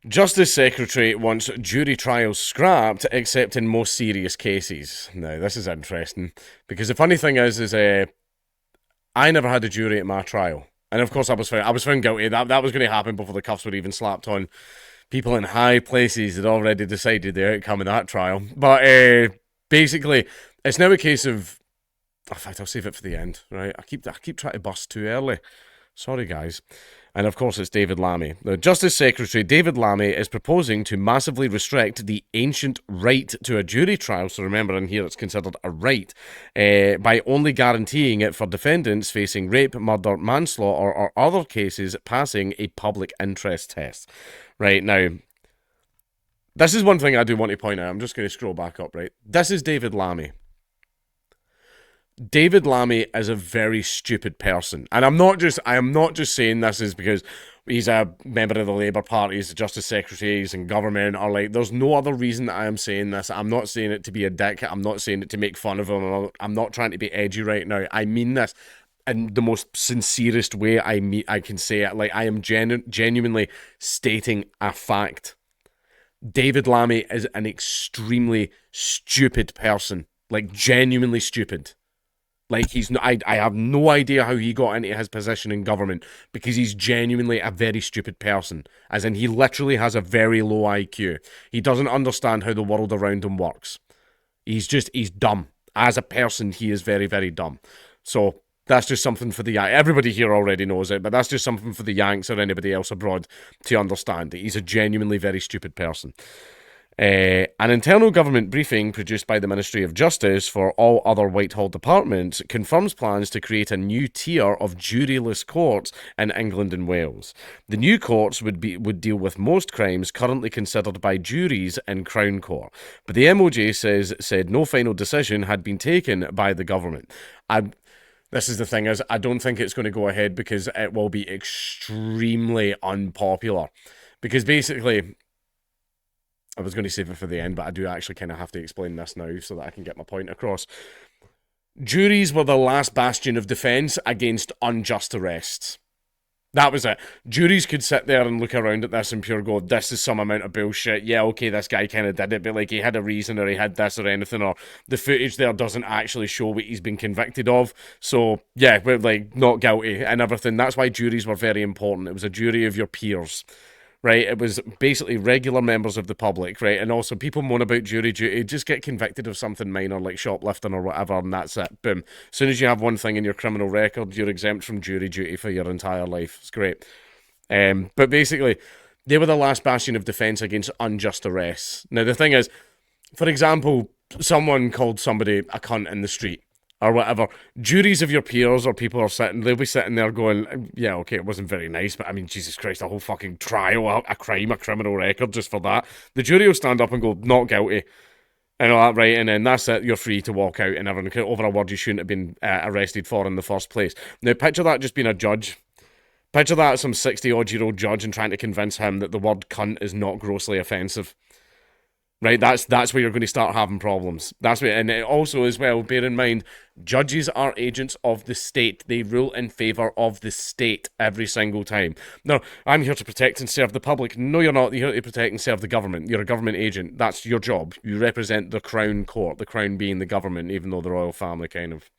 Justice Secretary wants jury trials scrapped except in most serious cases. Now, this is interesting because the funny thing is I never had a jury at my trial. And of course, I was found guilty. That was going to happen before the cuffs were even slapped on. People in high places had already decided the outcome of that trial. But basically, it's now a case of. In fact, I'll save it for the end. Right? I keep trying to bust too early. Sorry, guys. And of course, it's David Lammy. The Justice Secretary, David Lammy, is proposing to massively restrict the ancient right to a jury trial. So remember, in here, it's considered a right by only guaranteeing it for defendants facing rape, murder, manslaughter, or other cases passing a public interest test. Right now, this is one thing I do want to point out. I'm just going to scroll back up. Right, this is David Lammy. David Lammy is a very stupid person, and I am not just saying this is because he's a member of the Labour Party, he's the Justice Secretary, he's in government, or like, there's no other reason that I am saying this. I'm not saying it to be a dick. I'm not saying it to make fun of him. I'm not trying to be edgy right now. I mean this in the most sincerest way I can say it. Like, I am genuinely stating a fact. David Lammy is an extremely stupid person, like genuinely stupid. Like, he's not, I have no idea how he got into his position in government because he's genuinely a very stupid person. As in, he literally has a very low IQ. He doesn't understand how the world around him works. He's dumb. As a person, he is very, very dumb. So that's just something for the everybody here already knows it, but that's just something for the Yanks or anybody else abroad to understand. He's a genuinely very stupid person. An internal government briefing produced by the Ministry of Justice for all other Whitehall departments confirms plans to create a new tier of juryless courts in England and Wales. The new courts would deal with most crimes currently considered by juries in Crown Court, but the MOJ said no final decision had been taken by the government. This is the thing, is I don't think it's going to go ahead because it will be extremely unpopular. Because basically, I was going to save it for the end, but I do actually kind of have to explain this now so that I can get my point across. Juries were the last bastion of defence against unjust arrests. That was it. Juries could sit there and look around at this and pure go, this is some amount of bullshit. Yeah, okay, this guy kind of did it, but like, he had a reason, or he had this or anything, or the footage there doesn't actually show what he's been convicted of. So yeah, we're like not guilty and everything. That's why juries were very important. It was a jury of your peers. Right, it was basically regular members of the public, right? And also, people moan about jury duty, just get convicted of something minor like shoplifting or whatever, and that's it. Boom. As soon as you have one thing in your criminal record, you're exempt from jury duty for your entire life. It's great. But basically, they were the last bastion of defence against unjust arrests. Now, the thing is, for example, someone called somebody a cunt in the street, or whatever, juries of your peers or people they'll be sitting there going, yeah, okay, it wasn't very nice, but I mean, Jesus Christ, a whole fucking trial, a crime, a criminal record just for that. The jury will stand up and go, not guilty, and all that, right? And then that's it, you're free to walk out and everything over a word you shouldn't have been arrested for in the first place. Now, picture that just being a judge. Picture that as some 60-odd-year-old judge and trying to convince him that the word cunt is not grossly offensive. Right, that's where you're going to start having problems. That's where, and also as well, bear in mind, judges are agents of the state. They rule in favour of the state every single time. No, I'm here to protect and serve the public. No, you're not. You're here to protect and serve the government. You're a government agent. That's your job. You represent the Crown Court. The Crown being the government, even though the royal family kind of.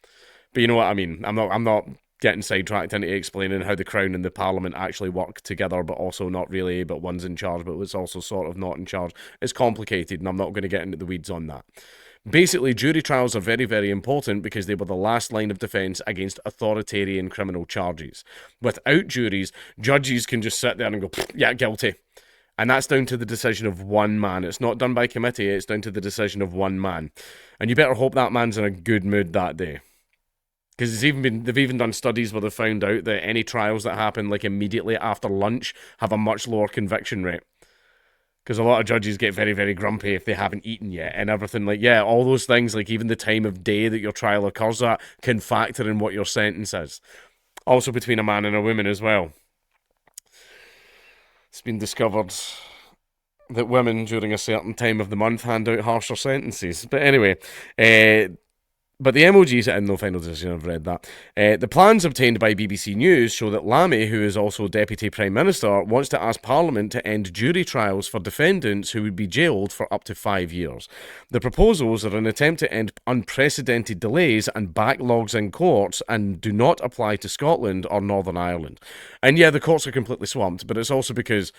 But you know what I mean. I'm not getting sidetracked into explaining how the Crown and the Parliament actually work together, but also not really, but one's in charge, but it's also sort of not in charge. It's complicated, and I'm not going to get into the weeds on that. Basically, jury trials are very, very important because they were the last line of defence against authoritarian criminal charges. Without juries, judges can just sit there and go, yeah, guilty. And that's down to the decision of one man. It's not done by committee, it's down to the decision of one man. And you better hope that man's in a good mood that day. Because they've even done studies where they've found out that any trials that happen like immediately after lunch have a much lower conviction rate. Because a lot of judges get very, very grumpy if they haven't eaten yet and everything. Like, yeah, all those things, like even the time of day that your trial occurs at, can factor in what your sentence is. Also between a man and a woman as well. It's been discovered that women during a certain time of the month hand out harsher sentences. But anyway, But the MOG's in no final decision, I've read that. The plans obtained by BBC News show that Lammy, who is also Deputy Prime Minister, wants to ask Parliament to end jury trials for defendants who would be jailed for up to 5 years. The proposals are an attempt to end unprecedented delays and backlogs in courts and do not apply to Scotland or Northern Ireland. And yeah, the courts are completely swamped, but it's also because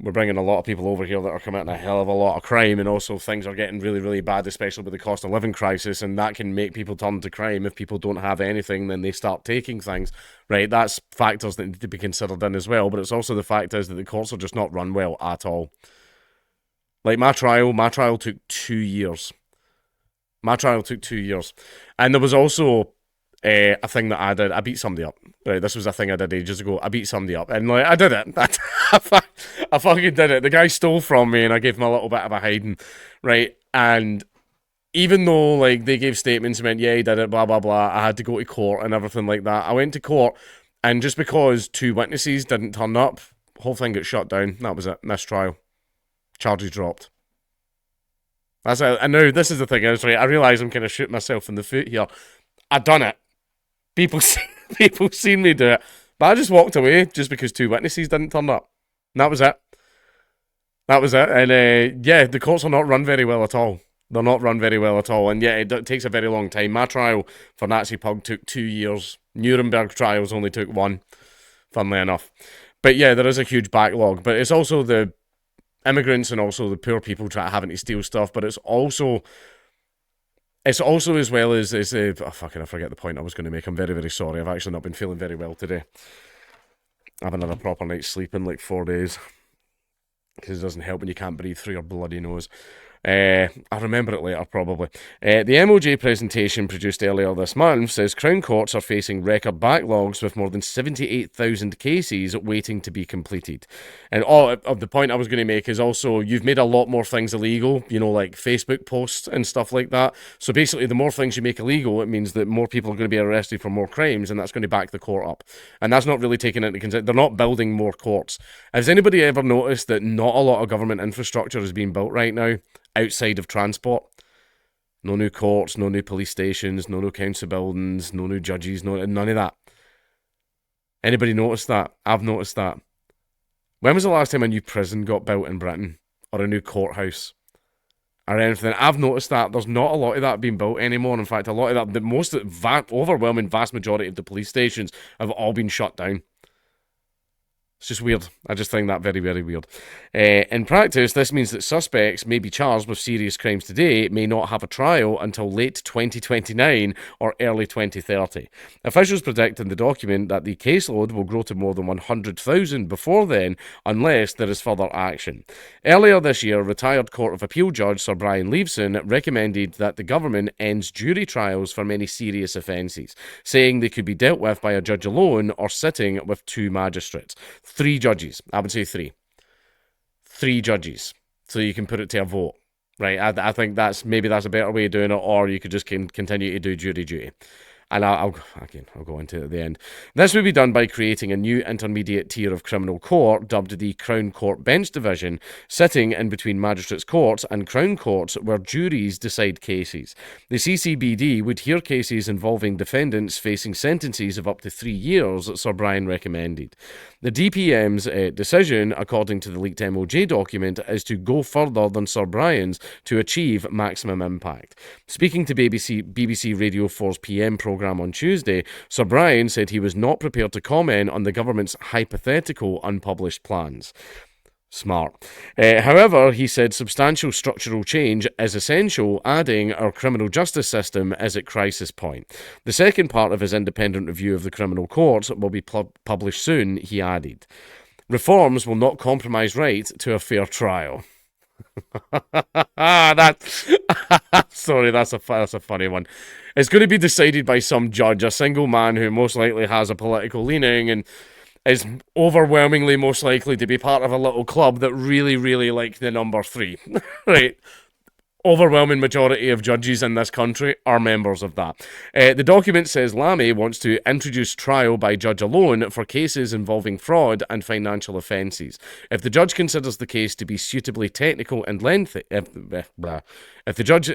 we're bringing a lot of people over here that are committing a hell of a lot of crime, and also things are getting really, really bad, especially with the cost of living crisis, and that can make people turn to crime. If people don't have anything, then they start taking things, right? That's factors that need to be considered in as well, but it's also the fact is that the courts are just not run well at all. Like my trial took 2 years. My trial took 2 years. And there was also a thing that I did. I beat somebody up. Right, this was a thing I did ages ago. I beat somebody up, and like I did it. I fucking did it. The guy stole from me, and I gave him a little bit of a hiding, right? And even though like they gave statements and went, yeah, he did it, blah blah blah, I had to go to court and everything like that. I went to court, and just because 2 witnesses didn't turn up, whole thing got shut down. That was it. Mistrial. Charges dropped. That's it. And now this is the thing. I realise I'm kind of shooting myself in the foot here. I done it. People seen me do it. But I just walked away just because 2 witnesses didn't turn up. And that was it. That was it. And yeah, the courts are not run very well at all. They're not run very well at all. And yeah, it takes a very long time. My trial for Nazi Pug took 2 years. Nuremberg trials only took 1, funnily enough. But yeah, there is a huge backlog. But it's also the immigrants and also the poor people having to steal stuff. But it's also as well as I forget the point I was going to make. I'm very, very sorry. I've actually not been feeling very well today. I haven't had a proper night's sleep in like 4 days. Because it doesn't help when you can't breathe through your bloody nose. I'll remember it later, probably. The MOJ presentation produced earlier this month says Crown Courts are facing record backlogs with more than 78,000 cases waiting to be completed. And of the point I was going to make is also you've made a lot more things illegal, like Facebook posts and stuff like that. So basically, the more things you make illegal, it means that more people are going to be arrested for more crimes, and that's going to back the court up. And that's not really taken into consideration. They're not building more courts. Has anybody ever noticed that not a lot of government infrastructure is being built right now? Outside of transport. No new courts, no new police stations, no new council buildings, no new judges, none of that. Anybody notice that? I've noticed that. When was the last time a new prison got built in Britain? Or a new courthouse? Or anything? I've noticed that there's not a lot of that being built anymore. In fact, a lot of that, the overwhelming vast majority of the police stations have all been shut down. It's just weird. I just find that very, very weird. In practice, this means that suspects may be charged with serious crimes today may not have a trial until late 2029 or early 2030. Officials predict in the document that the caseload will grow to more than 100,000 before then, unless there is further action. Earlier this year, retired Court of Appeal Judge Sir Brian Leveson recommended that the government ends jury trials for many serious offences, saying they could be dealt with by a judge alone or sitting with 2 magistrates. 3 judges. I would say 3. 3 judges. So you can put it to a vote. Right? I think that's a better way of doing it, or you could just continue to do jury duty. And I'll go into it at the end. This would be done by creating a new intermediate tier of criminal court, dubbed the Crown Court Bench Division, sitting in between magistrates' courts and Crown Courts where juries decide cases. The CCBD would hear cases involving defendants facing sentences of up to 3 years, Sir Brian recommended. The DPM's decision, according to the leaked MOJ document, is to go further than Sir Brian's to achieve maximum impact. Speaking to BBC Radio 4's PM programme on Tuesday, Sir Brian said he was not prepared to comment on the government's hypothetical unpublished plans. Smart. However, he said substantial structural change is essential, adding our criminal justice system is at crisis point. The second part of his independent review of the criminal courts will be published soon, he added. Reforms will not compromise right to a fair trial. Sorry, that's a funny one. It's going to be decided by some judge, a single man who most likely has a political leaning and is overwhelmingly most likely to be part of a little club that really, really like the number 3. Right? Overwhelming majority of judges in this country are members of that. The document says Lammy wants to introduce trial by judge alone for cases involving fraud and financial offences. If the judge considers the case to be suitably technical and lengthy, if if the judge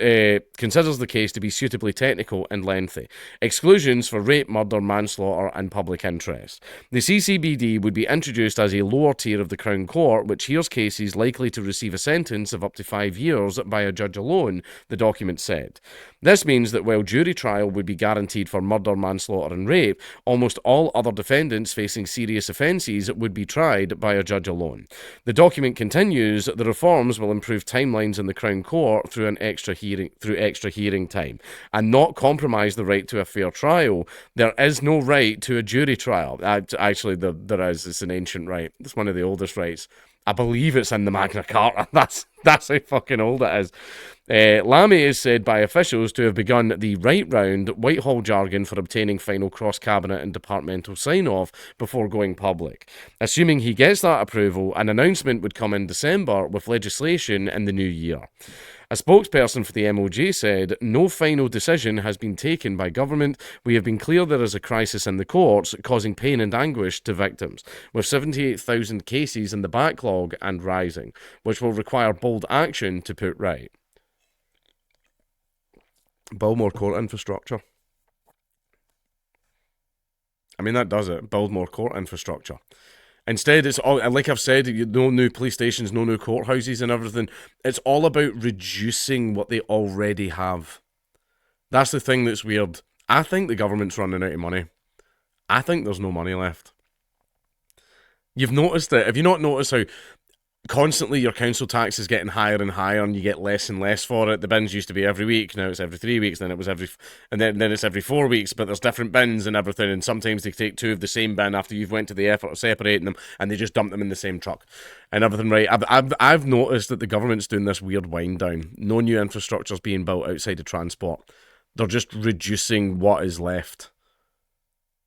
considers the case to be suitably technical and lengthy. Exclusions for rape, murder, manslaughter, and public interest. The CCBD would be introduced as a lower tier of the Crown Court, which hears cases likely to receive a sentence of up to 5 years by a judge alone, the document said. This means that while jury trial would be guaranteed for murder, manslaughter, and rape, almost all other defendants facing serious offences would be tried by a judge alone. The document continues, the reforms will improve timelines in the Crown Court through extra hearing time, and not compromise the right to a fair trial. There is no right to a jury trial. Actually, there is. It's an ancient right. It's one of the oldest rights. I believe it's in the Magna Carta. That's how fucking old it is. Lammy is said by officials to have begun the right-round Whitehall jargon for obtaining final cross-cabinet and departmental sign-off before going public. Assuming he gets that approval, an announcement would come in December with legislation in the new year. A spokesperson for the MOJ said, "No final decision has been taken by government. We have been clear there is a crisis in the courts, causing pain and anguish to victims, with 78,000 cases in the backlog and rising, which will require bold action to put right." Build more court infrastructure. I mean, that does it. Build more court infrastructure. Instead, it's all, like I've said, no new police stations, no new courthouses and everything. It's all about reducing what they already have. That's the thing that's weird. I think the government's running out of money. I think there's no money left. You've noticed it. Have you not noticed how constantly your council tax is getting higher and higher, and you get less and less for it? The bins used to be every week, now it's every 3 weeks, then it was then it's every 4 weeks, but there's different bins and everything, and sometimes they take two of the same bin after you've went to the effort of separating them, and they just dump them in the same truck and everything, right? I've noticed that the government's doing this weird wind down. No new infrastructure's being built outside of transport. They're just reducing what is left.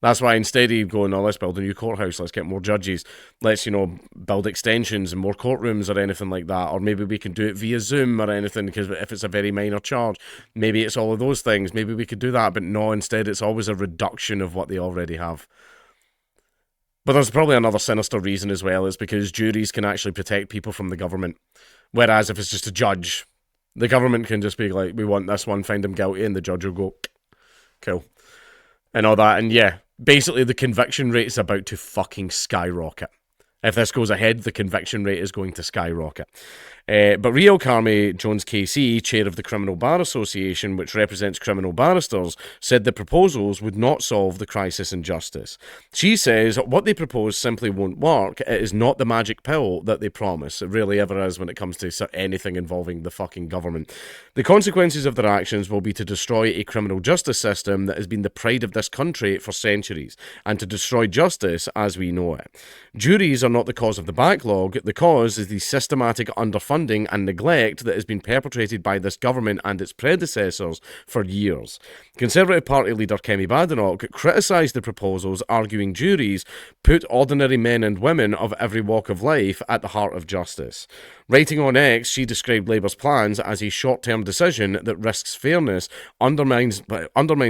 That's why instead of going, oh, let's build a new courthouse, let's get more judges, let's, build extensions and more courtrooms or anything like that, or maybe we can do it via Zoom or anything, because if it's a very minor charge, maybe it's all of those things, maybe we could do that, but no, instead it's always a reduction of what they already have. But there's probably another sinister reason as well, is because juries can actually protect people from the government, whereas if it's just a judge, the government can just be like, we want this one, find him guilty, and the judge will go, cool, and all that, and yeah. Basically, the conviction rate is about to fucking skyrocket. If this goes ahead, the conviction rate is going to skyrocket. But Riel Carmi Jones KC, chair of the Criminal Bar Association, which represents criminal barristers, said the proposals would not solve the crisis in justice. She says what they propose simply won't work. It is not the magic pill that they promise. It really ever is when it comes to anything involving the fucking government. The consequences of their actions will be to destroy a criminal justice system that has been the pride of this country for centuries, and to destroy justice as we know it. Juries are not the cause of the backlog. The cause is the systematic underfunding and neglect that has been perpetrated by this government and its predecessors for years. Conservative Party leader Kemi Badenoch criticised the proposals, arguing juries put ordinary men and women of every walk of life at the heart of justice. Writing on X, she described Labour's plans as a short-term decision that risks fairness, undermines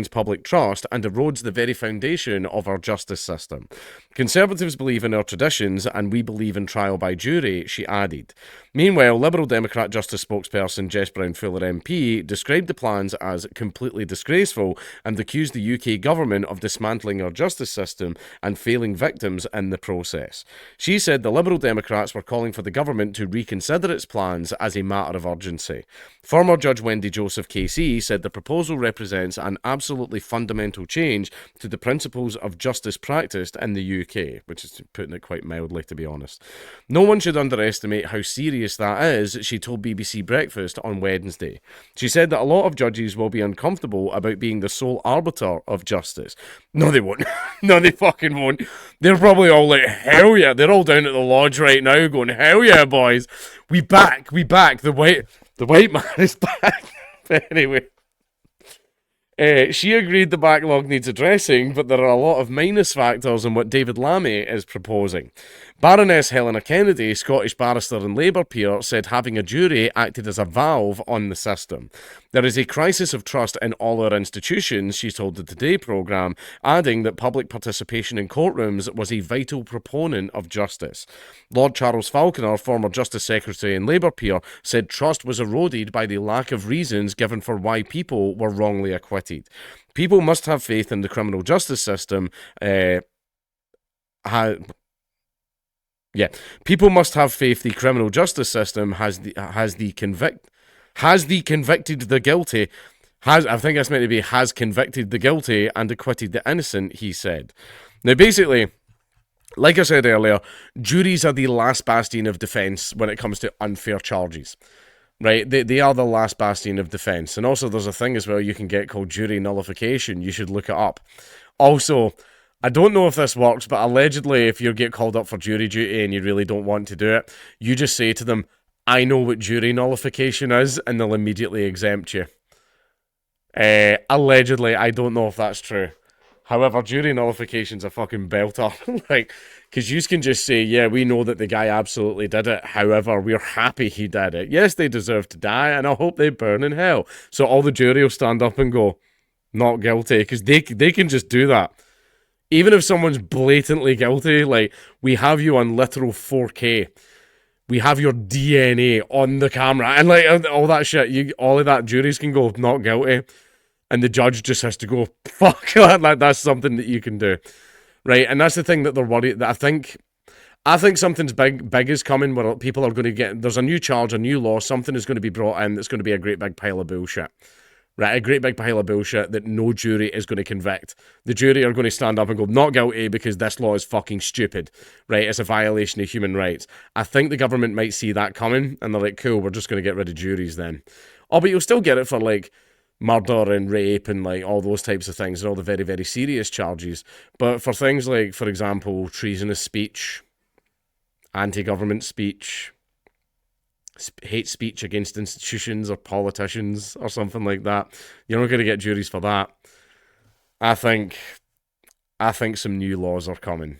public trust, and erodes the very foundation of our justice system. Conservatives believe in our traditions, and we believe in trial by jury, she added. Meanwhile, Liberal Democrat Justice spokesperson Jess Brown-Fuller MP described the plans as completely disgraceful and accused the UK government of dismantling our justice system and failing victims in the process. She said the Liberal Democrats were calling for the government to reconsider its plans as a matter of urgency. Former Judge Wendy Joseph KC said the proposal represents an absolutely fundamental change to the principles of justice practiced in the UK, which is putting it quite mildly, to be honest. No one should underestimate how serious that is, she told BBC Breakfast on Wednesday. She said that a lot of judges will be uncomfortable about being the sole arbiter of justice. No, they won't. No, they fucking won't. They're probably all like, hell yeah. They're all down at the lodge right now going, hell yeah, boys. We back. The white man is back. But anyway. She agreed the backlog needs addressing, but there are a lot of minus factors in what David Lammy is proposing. Baroness Helena Kennedy, Scottish barrister and Labour peer, said having a jury acted as a valve on the system. There is a crisis of trust in all our institutions, she told the Today programme, adding that public participation in courtrooms was a vital proponent of justice. Lord Charles Falconer, former Justice Secretary and Labour peer, said trust was eroded by the lack of reasons given for why people were wrongly acquitted. People must have faith in the criminal justice system. People must have faith the criminal justice system has convicted the guilty. I think that's meant to be has convicted the guilty and acquitted the innocent, he said. Now, basically, like I said earlier, juries are the last bastion of defence when it comes to unfair charges. Right? They are the last bastion of defence. And also, there's a thing as well you can get called jury nullification. You should look it up. Also, I don't know if this works, but allegedly, if you get called up for jury duty and you really don't want to do it, you just say to them, I know what jury nullification is, and they'll immediately exempt you. Allegedly, I don't know if that's true. However, jury nullification's a fucking belter. Like, because you can just say, yeah, we know that the guy absolutely did it. However, we're happy he did it. Yes, they deserve to die, and I hope they burn in hell. So all the jury will stand up and go, not guilty, because they can just do that. Even if someone's blatantly guilty, like, we have you on literal 4K. We have your DNA on the camera. And, like, all that shit, all of that, juries can go, not guilty. And the judge just has to go, fuck, that's something that you can do. Right? And that's the thing that they're worried, that I think something's big is coming where people are going to get, there's a new charge, a new law, something is going to be brought in that's going to be a great big pile of bullshit. Right, a great big pile of bullshit that no jury is going to convict. The jury are going to stand up and go, not guilty because this law is fucking stupid. Right, it's a violation of human rights. I think the government might see that coming and they're like, cool, we're just going to get rid of juries then. Oh, but you'll still get it for, like, murder and rape and, like, all those types of things and all the very, very serious charges. But for things like, for example, treasonous speech, anti-government speech, hate speech against institutions or politicians or something like that, you're not going to get juries for that. I think some new laws are coming.